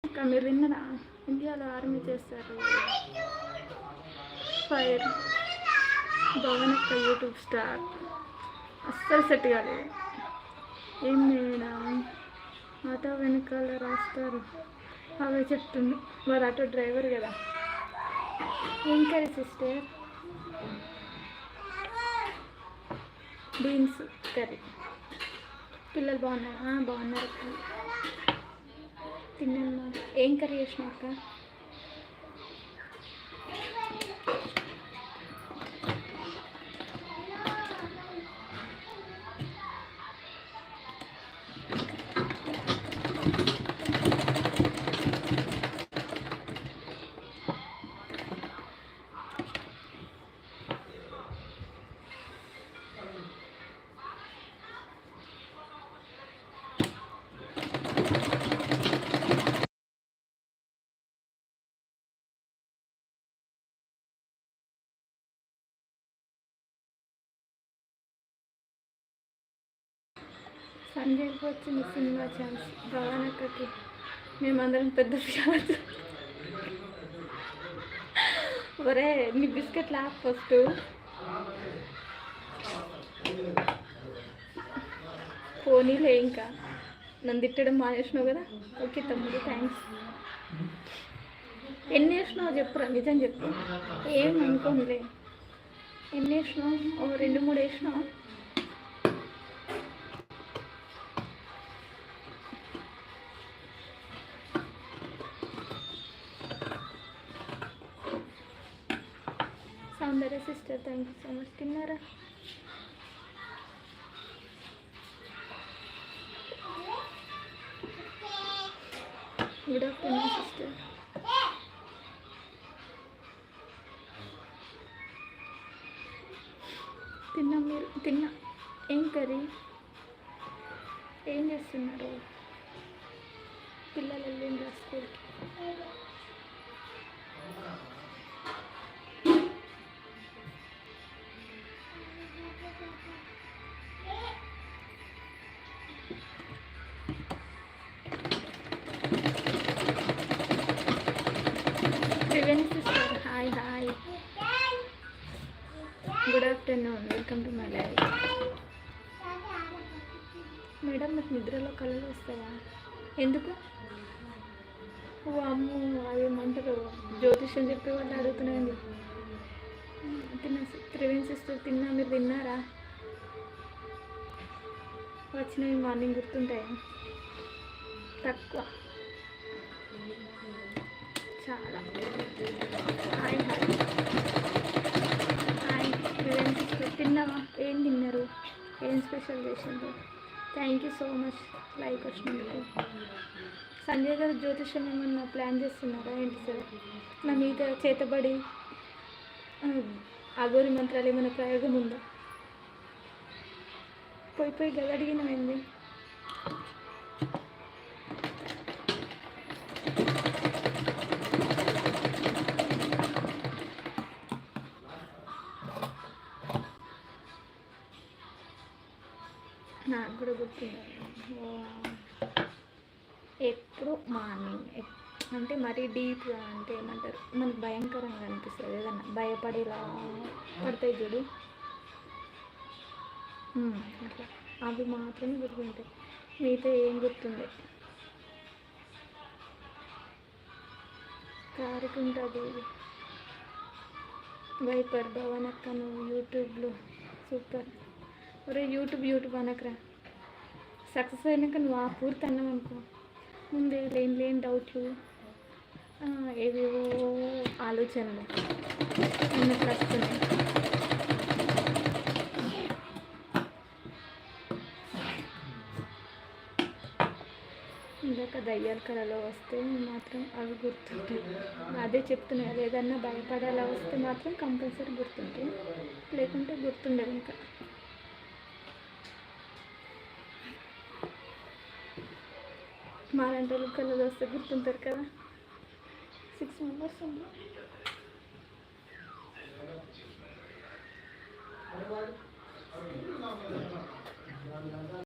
ఇంకా మీరు విన్నరా? ఇండియాలో ఆర్మీ చేస్తారు ఫైర్. భవనక్క యూట్యూబ్ స్టార్ అస్సలు సెట్ కాలేదు. ఏం మేడం ఆటో వెనకాల రాస్తారు అవే చెప్తుంది. మరి ఆటో డ్రైవర్ కదా. ఏం కర్రీ సిస్టర్? Beans curry. పిల్లలు బాగున్నారా? బాగున్నారు. తిన్నాను. ఏం కర్రీ చేసినావు అక్క? సంజయ్కి వచ్చింది సినిమా ఛాన్స్. భవానక్కకి మేమందరం పెద్ద ఫ్యాన్స్. ఒరే నీ బిస్కెట్ లాప్ ఫస్ట్. పోనీలే, ఇంకా నన్ను తిట్టడం మానేసినావు కదా. ఓకే తమ్ముడు, థ్యాంక్స్. ఎన్ని వేసినావు చెప్పురా, నిజం చెప్పు. ఏం అనుకోనిలే. ఎన్ని వేసినావు? ఓ 2-3 వేసినావు. Soundarya sister thank you so much. తిన్నారా? Good afternoon sister. తిన్నా. మీరు తిన్నా? ఏం కర్రీ? ఏం చేస్తున్నారు? పిల్లలు వెళ్ళిండ్రా స్కూల్కి? Sister hi hi, good afternoon, welcome to my live. Madam మీకు నిద్రలో కళలు వస్తాయా? ఎందుకు? ఓ అమ్ము, అవేమంటారు జ్యోతిష్యం చెప్పే వాళ్ళు అడుగుతున్నాయండి. తిన్నా త్రివేణి సిస్టర్, తిన్నా. మీరు తిన్నారా? వచ్చినవి మార్నింగ్ గుర్తుంటాయా? తక్కువ, చాలా. Hi hi hi Triveni sister, తిన్నావా? ఏం తిన్నారు? ఏం స్పెషల్ చేసిండ్రు? Thank you so much like వచ్చినందుకు. సంజయ్ గారు జ్యోతిష్యం ఏమన్నా ప్లాన్ చేస్తున్నారా ఏంటి సార్? నా మీద చేతబడి అఘోరి మంత్రాలు ఏమైనా ప్రయోగం ఉందా? పోయి గది అడిగినమైంది. నాకు కూడా గుర్తుంది. ఎప్పుడు మార్నింగ్ అంటే మరీ డీప్గా అంటే ఏమంటారు, మనకు భయంకరంగా అనిపిస్తుంది. ఏదన్నా భయపడేలా పడతాయి చూడు, అట్లా అవి మాత్రమే గుర్తుంటాయి. మిగతా ఏం గుర్తుంది? కారుకుంటుంది. వైపర్ భవనక్క నువ్వు యూట్యూబ్లో సూపర్. ఒరే యూట్యూబ్ అనకరా. సక్సెస్ అయినాక నువ్వు ఆ పూర్తి అన్నావు అనుకో, ముందే లేని డౌట్లు, ఏవేవో ఆలోచనలు అన్నట్లు వస్తున్నాయి. ఇందాక దయ్యాల కళలో వస్తే మాత్రం అవి గుర్తుంటాయి. అదే చెప్తున్నాయి, ఏదన్నా భయపడేలా వస్తే మాత్రం కంపల్సరీ గుర్తుంటాయి, లేకుంటే గుర్తుండదు. ఇంకా మాలాంటి వాళ్ళు కళలు వస్తే గుర్తుంటారు కదా. 6 మెంబర్స్ ఉంది.